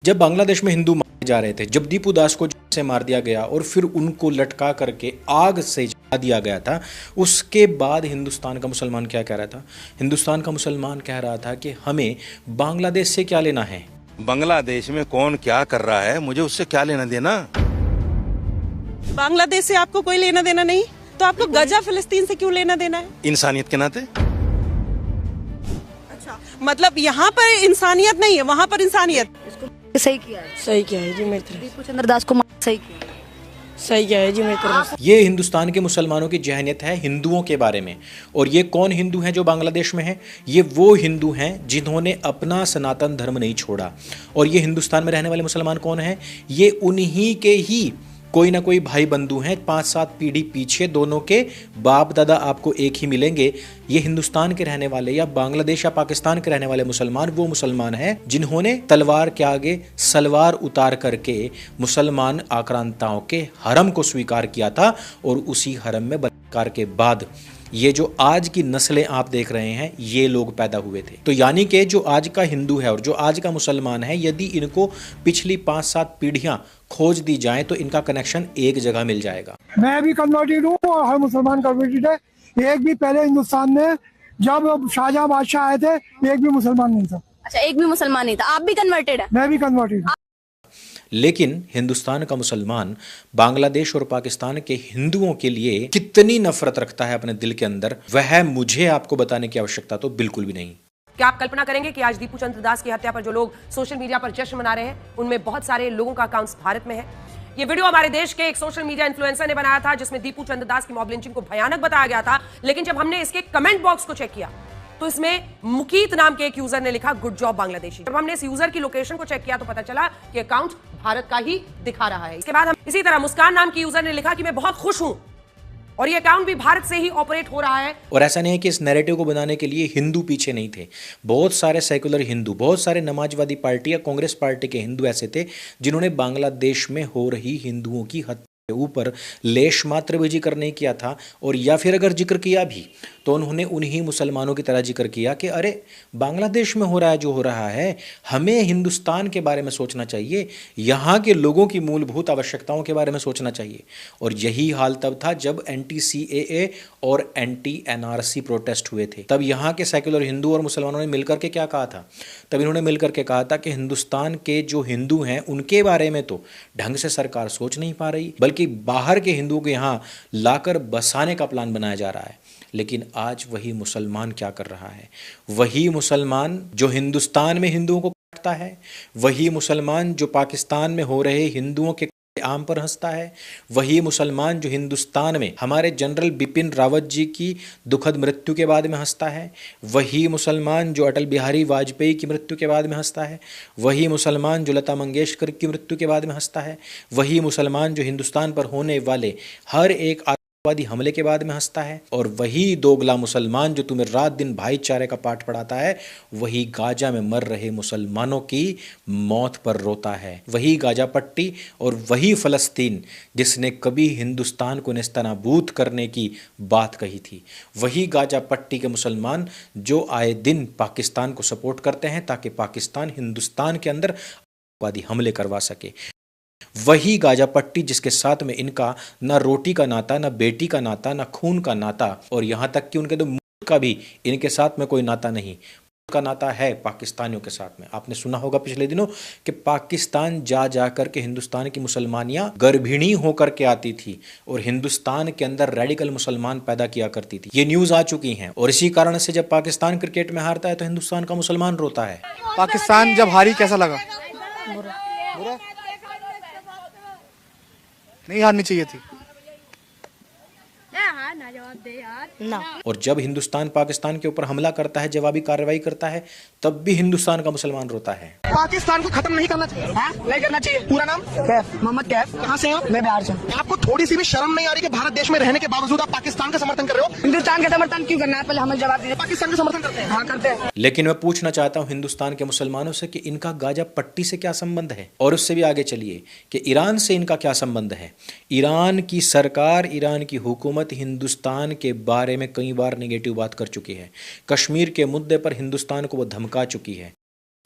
जब बांग्लादेश में हिंदू मारे जा रहे थे, जब दीपू दास को से मार दिया गया और फिर उनको लटका करके आग से जला दिया गया था, उसके बाद हिंदुस्तान का मुसलमान क्या कह रहा था? हिंदुस्तान का मुसलमान कह रहा था कि हमें बांग्लादेश से क्या लेना है, बांग्लादेश में कौन क्या कर रहा है मुझे उससे क्या लेना देना। बांग्लादेश से आपको कोई लेना देना नहीं, तो आपको गजा फिलिस्तीन से क्यों लेना देना है? इंसानियत के नाते। मतलब यहाँ पर इंसानियत नहीं है, वहाँ पर इंसानियत। सही किया है, सही किया है जी मेरी तरफ। दीपू चंद्र दास को सही किया है, सही किया है जी मेरी तरफ। ये हिंदुस्तान के मुसलमानों की जहनियत है हिंदुओं के बारे में। और ये कौन हिंदू हैं जो बांग्लादेश में हैं? ये वो हिंदू हैं जिन्होंने अपना सनातन धर्म नहीं छोड़ा। और ये हिंदुस्तान में रहने वाले मुसलमान कौन हैं? ये उन्हीं के ही कोई ना कोई भाई बंधु हैं, 5-7 पीढ़ी पीछे दोनों के बाप दादा आपको एक ही मिलेंगे। ये हिंदुस्तान के रहने वाले या बांग्लादेश या पाकिस्तान के रहने वाले मुसलमान वो मुसलमान हैं जिन्होंने तलवार के आगे सलवार उतार करके मुसलमान आक्रांताओं के हरम को स्वीकार किया था। और उसी हरम में बलात्कार के बाद ये जो आज की नस्लें आप देख रहे हैं, ये लोग पैदा हुए थे। तो यानी कि जो आज का हिंदू है और जो आज का मुसलमान है, यदि इनको पिछली 5-7 पीढ़ियां खोज दी जाएं तो इनका कनेक्शन एक जगह मिल जाएगा। मैं भी कन्वर्टेड हूँ और हर मुसलमान कन्वर्टेड है। एक भी पहले हिंदुस्तान में जब शाहजहां बादशाह आए थे, एक भी मुसलमान नहीं था। अच्छा, एक भी मुसलमान नहीं था। आप भी कन्वर्टेड है? मैं भी कन्वर्टेड हूँ। लेकिन हिंदुस्तान का मुसलमान बांग्लादेश और पाकिस्तान के हिंदुओं के लिए कितनी नफरत रखता है अपने दिल के अंदर, वह मुझे आपको बताने की आवश्यकता तो बिल्कुल भी नहीं। क्या आप कल्पना करेंगे कि आज दीपू चंद्र दास की हत्या पर जो लोग सोशल मीडिया पर जश्न मना रहे हैं, उनमें बहुत सारे लोगों का अकाउंट भारत में है। ये वीडियो हमारे देश के एक सोशल मीडिया इन्फ्लुएंसर ने बनाया था, जिसमें दीपू चंद्र दास की मॉब लिंचिंग को भयानक बताया गया था। लेकिन जब हमने इसके कमेंट बॉक्स को चेक किया तो इसमें मुकीत नाम के एक यूजर ने लिखा गुड जॉब बांग्लादेशी। जब हमने इस यूजर की लोकेशन को चेक किया तो पता चला कि अकाउंट भारत का ही दिखा रहा है। इसके बाद हम इसी तरह मुस्कान नाम की यूजर ने लिखा कि मैं बहुत खुश हूं और ये अकाउंट भी भारत से ही ऑपरेट हो रहा है। और ऐसा नहीं है कि इस नैरेटिव को बनाने के लिए हिंदू पीछे नहीं थे। बहुत सारे सेकुलर हिंदू, बहुत सारे नमाजवादी पार्टी या कांग्रेस पार्टी के हिंदू ऐसे थे जिन्होंने बांग्लादेश में हो रही हिंदुओं की हत्या के ऊपर लेश मात्र भी जिक्र नहीं किया था। और या फिर अगर जिक्र किया भी तो उन्होंने उन्हीं मुसलमानों की तरह जिक्र किया कि अरे बांग्लादेश में हो रहा है जो हो रहा है, हमें हिंदुस्तान के बारे में सोचना चाहिए, यहाँ के लोगों की मूलभूत आवश्यकताओं के बारे में सोचना चाहिए। और यही हाल तब था जब एंटी CAA और एंटी NRC प्रोटेस्ट हुए थे। तब यहाँ के सेकुलर हिंदू और मुसलमानों ने मिलकर के क्या कहा था? तब इन्होंने मिलकर के कहा था कि हिंदुस्तान के जो हिंदू हैं उनके बारे में तो ढंग से सरकार सोच नहीं पा रही, बल्कि बाहर के हिंदुओं को यहाँ लाकर बसाने का प्लान बनाया जा रहा है। लेकिन आज वही मुसलमान क्या कर रहा है? वही मुसलमान जो हिंदुस्तान में हिंदुओं को काटता है, वही मुसलमान जो पाकिस्तान में हो रहे हिंदुओं के आम पर हंसता है, वही मुसलमान जो हिंदुस्तान में हमारे जनरल बिपिन रावत जी की दुखद मृत्यु के बाद में हंसता है, वही मुसलमान जो अटल बिहारी वाजपेयी की मृत्यु के बाद में हंसता है, वही मुसलमान जो लता मंगेशकर की मृत्यु के बाद में हंसता है, वही मुसलमान जो हिंदुस्तान पर होने वाले हर एक आतंकवादी हमले के बाद में हंसता है, और वही दोगला मुसलमान जो तुम्हें रात दिन भाईचारे का पाठ पढ़ाता है, वही गाजा में मर रहे मुसलमानों की मौत पर रोता है। वही गाजा पट्टी और वही फ़लस्तीन जिसने कभी हिंदुस्तान को नेस्तनाबूद करने की बात कही थी, वही गाजा पट्टी के मुसलमान जो आए दिन पाकिस्तान को सपोर्ट करते हैं ताकि पाकिस्तान हिंदुस्तान के अंदर आतंकवादी हमले करवा सके। वही गाजा पट्टी जिसके साथ में इनका ना रोटी का नाता, ना बेटी का नाता, ना खून का नाता, और यहाँ तक कि उनके तो मुल्क का भी इनके साथ में कोई नाता नहीं। का नाता है पाकिस्तानियों के साथ में। आपने सुना होगा पिछले दिनों कि पाकिस्तान जा कर के हिंदुस्तान की मुसलमानियाँ गर्भिणी होकर के आती थी और हिंदुस्तान के अंदर रेडिकल मुसलमान पैदा किया करती थी। ये न्यूज़ आ चुकी हैं। और इसी कारण से जब पाकिस्तान क्रिकेट में हारता है तो हिंदुस्तान का मुसलमान रोता है। पाकिस्तान जब हारी कैसा लगा? नहीं हारनी चाहिए थी ना। और जब हिंदुस्तान पाकिस्तान के ऊपर हमला करता है, जवाबी कार्रवाई करता है, तब भी हिंदुस्तान का मुसलमान रोता है। पाकिस्तान को खत्म नहीं करना चाहिए। नहीं करना चाहिए। पूरा नाम कैफ, मोहम्मद कैफ। कहाँ से हो? मैं बिहार से। आपको थोड़ी सी भी शर्म नहीं आ रही कि भारत देश में रहने के बावजूद आप पाकिस्तान का समर्थन कर रहे हो? हिंदुस्तान का समर्थन क्यों करना है? पहले हमें जवाब दीजिए। पाकिस्तान का समर्थन करते हैं? हाँ करते हैं। लेकिन मैं पूछना चाहता हूं हिंदुस्तान के मुसलमानों से कि इनका गाजा पट्टी से क्या संबंध है? और उससे भी आगे चलिए कि ईरान से इनका क्या संबंध है? ईरान की सरकार, ईरान की हुकूमत हिंदुस्तान के बारे में कई बार नेगेटिव बात कर चुकी है। कश्मीर के मुद्दे पर हिंदुस्तान को वो धमका चुकी है।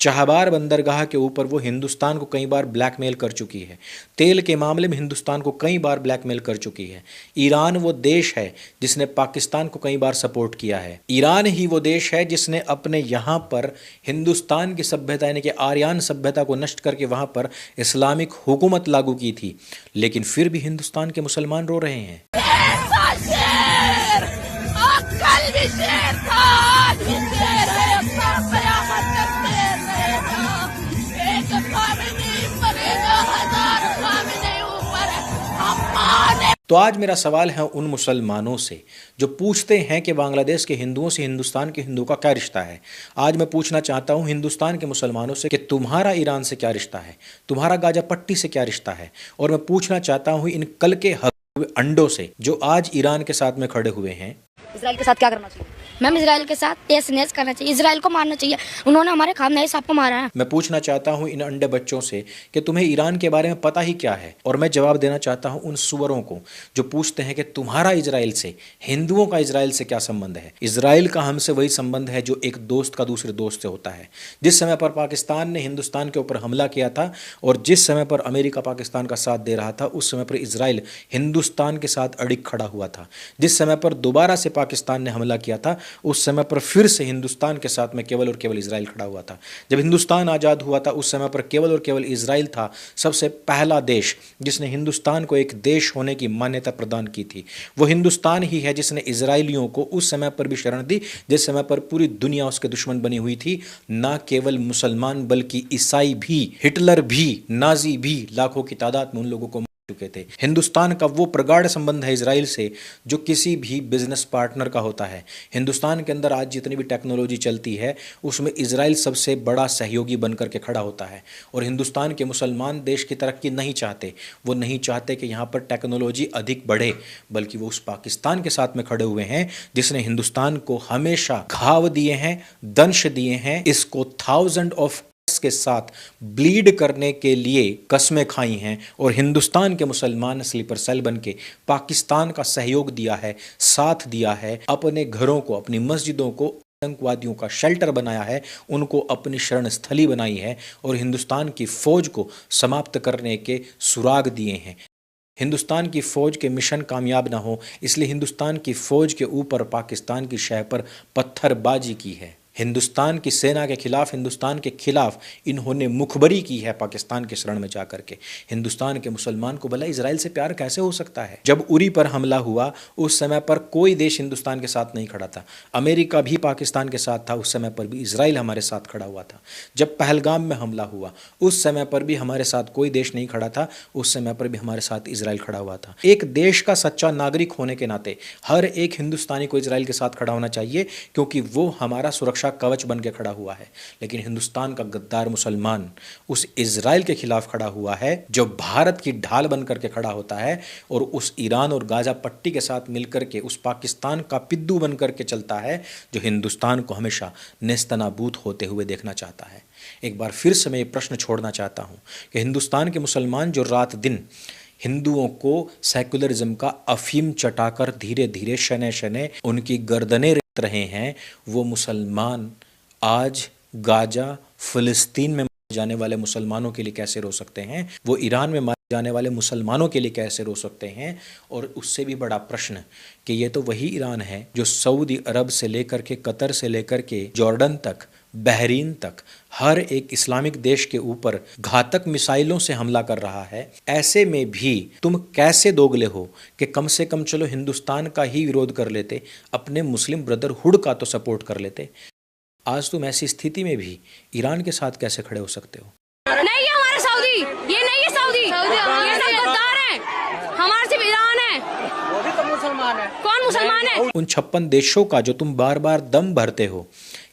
चाहबार बंदरगाह के ऊपर वो हिंदुस्तान को कई बार ब्लैकमेल कर चुकी है। तेल के मामले में हिंदुस्तान को कई बार ब्लैकमेल कर चुकी है। ईरान वो देश है जिसने पाकिस्तान को कई बार सपोर्ट किया है। ईरान ही वो देश है जिसने अपने यहाँ पर हिंदुस्तान की सभ्यता यानी कि आर्यन सभ्यता को नष्ट करके वहाँ पर इस्लामिक हुकूमत लागू की थी। लेकिन फिर भी हिंदुस्तान के मुसलमान रो रहे हैं। तो आज मेरा सवाल है उन मुसलमानों से जो पूछते हैं कि बांग्लादेश के हिंदुओं से हिंदुस्तान के हिंदुओं का क्या रिश्ता है। आज मैं पूछना चाहता हूं हिंदुस्तान के मुसलमानों से कि तुम्हारा ईरान से क्या रिश्ता है, तुम्हारा गाजा पट्टी से क्या रिश्ता है। और मैं पूछना चाहता हूं इन कल के अंडों से जो आज ईरान के साथ में खड़े हुए हैं, इसराइल के साथ क्या करना चाहिए? मैम इसराइल के साथ एसनेस करना चाहिए, इसराइल को मारना चाहिए। उन्होंने हमारे खामनेई साहब को मारा है। मैं पूछना चाहता हूं इन अंडे बच्चों से कि तुम्हें ईरान के बारे में पता ही क्या है। और मैं जवाब देना चाहता हूं उन सुअरों को जो पूछते हैं कि तुम्हारा इजराइल से, हिंदुओं का इजराइल से क्या संबंध है। इजराइल का हमसे वही संबंध है जो एक दोस्त का दूसरे दोस्त से होता है। जिस समय पर पाकिस्तान ने हिंदुस्तान के ऊपर हमला किया था और जिस समय पर अमेरिका पाकिस्तान का साथ दे रहा था, उस समय पर इजराइल हिंदुस्तान के साथ अड़िग खड़ा हुआ था। जिस समय पर दोबारा से पाकिस्तान ने हमला किया था, उस समय पर फिर से हिंदुस्तान के साथ में केवल और केवल इजराइल खड़ा हुआ था। जब हिंदुस्तान आज़ाद हुआ था, उस समय पर केवल और केवल इजराइल था सबसे पहला देश जिसने हिंदुस्तान को एक देश होने की मान्यता प्रदान की थी। वो हिंदुस्तान ही है जिसने इजराइलियों को उस समय पर भी शरण दी जिस समय पर पूरी दुनिया उसके दुश्मन बनी हुई थी। ना केवल मुसलमान बल्कि ईसाई भी, हिटलर भी, नाजी भी लाखों की तादाद में उन लोगों को चुके थे। हिंदुस्तान का वो प्रगाढ़ संबंध है इजराइल से जो किसी भी बिजनेस पार्टनर का होता है। हिंदुस्तान के अंदर आज जितनी भी टेक्नोलॉजी चलती है उसमें इजराइल सबसे बड़ा सहयोगी बनकर के खड़ा होता है। और हिंदुस्तान के मुसलमान देश की तरक्की नहीं चाहते। वो नहीं चाहते कि यहाँ पर टेक्नोलॉजी अधिक बढ़े, बल्कि वो उस पाकिस्तान के साथ में खड़े हुए हैं जिसने हिंदुस्तान को हमेशा घाव दिए हैं, दंश दिए हैं, इसको 1000 ऑफ के साथ ब्लीड करने के लिए कस्में खाई हैं। और हिंदुस्तान के मुसलमान स्लीपर सेल बन के पाकिस्तान का सहयोग दिया है, साथ दिया है, अपने घरों को, अपनी मस्जिदों को आतंकवादियों का शेल्टर बनाया है, उनको अपनी शरण स्थली बनाई है और हिंदुस्तान की फौज को समाप्त करने के सुराग दिए हैं। हिंदुस्तान की फौज के मिशन कामयाब ना हो इसलिए हिंदुस्तान की फौज के ऊपर पाकिस्तान की शह पर पत्थरबाजी की है। हिंदुस्तान की सेना के खिलाफ, हिंदुस्तान के खिलाफ इन्होंने मुखबरी की है पाकिस्तान के शरण में जाकर के। हिंदुस्तान के मुसलमान को भला इजराइल से प्यार कैसे हो सकता है? जब उरी पर हमला हुआ उस समय पर कोई देश हिंदुस्तान के साथ नहीं खड़ा था। अमेरिका भी पाकिस्तान के साथ था, उस समय पर भी इजराइल हमारे साथ खड़ा हुआ था। जब पहलगाम में हमला हुआ उस समय पर भी हमारे साथ कोई देश नहीं खड़ा था, उस समय पर भी हमारे साथ इजराइल खड़ा हुआ था। एक देश का सच्चा नागरिक होने के नाते हर एक हिंदुस्तानी को इजराइल के साथ खड़ा होना चाहिए क्योंकि वो हमारा सुरक्षा कवच बन के खड़ा हुआ है। लेकिन हिंदुस्तान का गद्दार मुसलमान उस इजराइल के खिलाफ खड़ा हुआ है जो भारत की ढाल बन करके खड़ा होता है और उस ईरान और गाजा पट्टी के साथ मिलकर के उस पाकिस्तान का पिद्दू बन करके चलता है जो हिंदुस्तान को हमेशा नेस्तनाबूद होते हुए देखना चाहता है। एक बार फिर से मैं ये प्रश्न छोड़ना चाहता हूँ कि हिंदुस्तान के मुसलमान जो रात दिन हिंदुओं को सेकुलरिज्म का अफीम चटाकर धीरे धीरे शनै शनै उनकी गर्दनें रेत रहे हैं, वो मुसलमान आज गाजा, फिलिस्तीन में मारे जाने वाले मुसलमानों के लिए कैसे रो सकते हैं? वो ईरान में मारे जाने वाले मुसलमानों के लिए कैसे रो सकते हैं? और उससे भी बड़ा प्रश्न कि ये तो वही ईरान है जो सऊदी अरब से लेकर के, कतर से लेकर के जॉर्डन तक, बहरीन तक हर एक इस्लामिक देश के ऊपर घातक मिसाइलों से हमला कर रहा है। ऐसे में भी तुम कैसे दोगले हो कि कम से कम चलो हिंदुस्तान का ही विरोध कर लेते, अपने मुस्लिम ब्रदरहुड का तो सपोर्ट कर लेते। आज तुम ऐसी स्थिति में भी ईरान के साथ कैसे खड़े हो सकते हो? नहीं, ये हमारा सऊदी, ये नहीं है सऊदी, ये सब गद्दार हैं। हमारा सिर्फ ईरान है। वो भी तो मुसलमान है। कौन मुसलमान है? उन 56 देशों का जो तुम बार बार दम भरते हो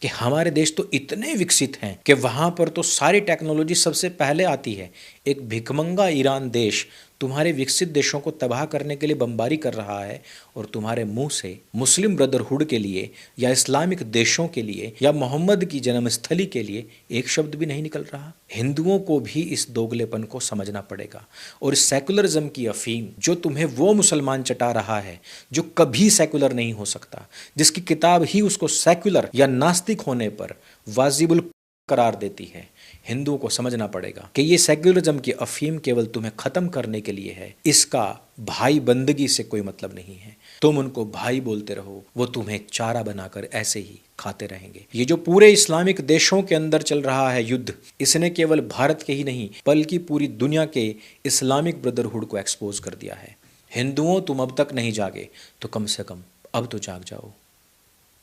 कि हमारे देश तो इतने विकसित हैं कि वहाँ पर तो सारी टेक्नोलॉजी सबसे पहले आती है। एक भिखमंगा ईरान देश तुम्हारे विकसित देशों को तबाह करने के लिए बमबारी कर रहा है और तुम्हारे मुंह से मुस्लिम ब्रदरहुड के लिए या इस्लामिक देशों के लिए या मोहम्मद की जन्मस्थली के लिए एक शब्द भी नहीं निकल रहा। हिंदुओं को भी इस दोगलेपन को समझना पड़ेगा और इस सेकुलरिज्म की अफीम जो तुम्हें वो मुसलमान चटा रहा है जो कभी सेकुलर नहीं हो सकता, जिसकी किताब ही उसको सेकुलर या नास्तिक होने पर वाजिबुल करार देती है। हिंदुओं को समझना पड़ेगा कि ये सेक्युलरिज्म की अफीम केवल तुम्हें खत्म करने के लिए है, इसका भाई बंदगी से कोई मतलब नहीं है। तुम उनको भाई बोलते रहो, वो तुम्हें चारा बनाकर ऐसे ही खाते रहेंगे। ये जो पूरे इस्लामिक देशों के अंदर चल रहा है युद्ध, इसने केवल भारत के ही नहीं बल्कि पूरी दुनिया के इस्लामिक ब्रदरहुड को एक्सपोज कर दिया है। हिंदुओं, तुम अब तक नहीं जागे तो कम से कम अब तो जाग जाओ।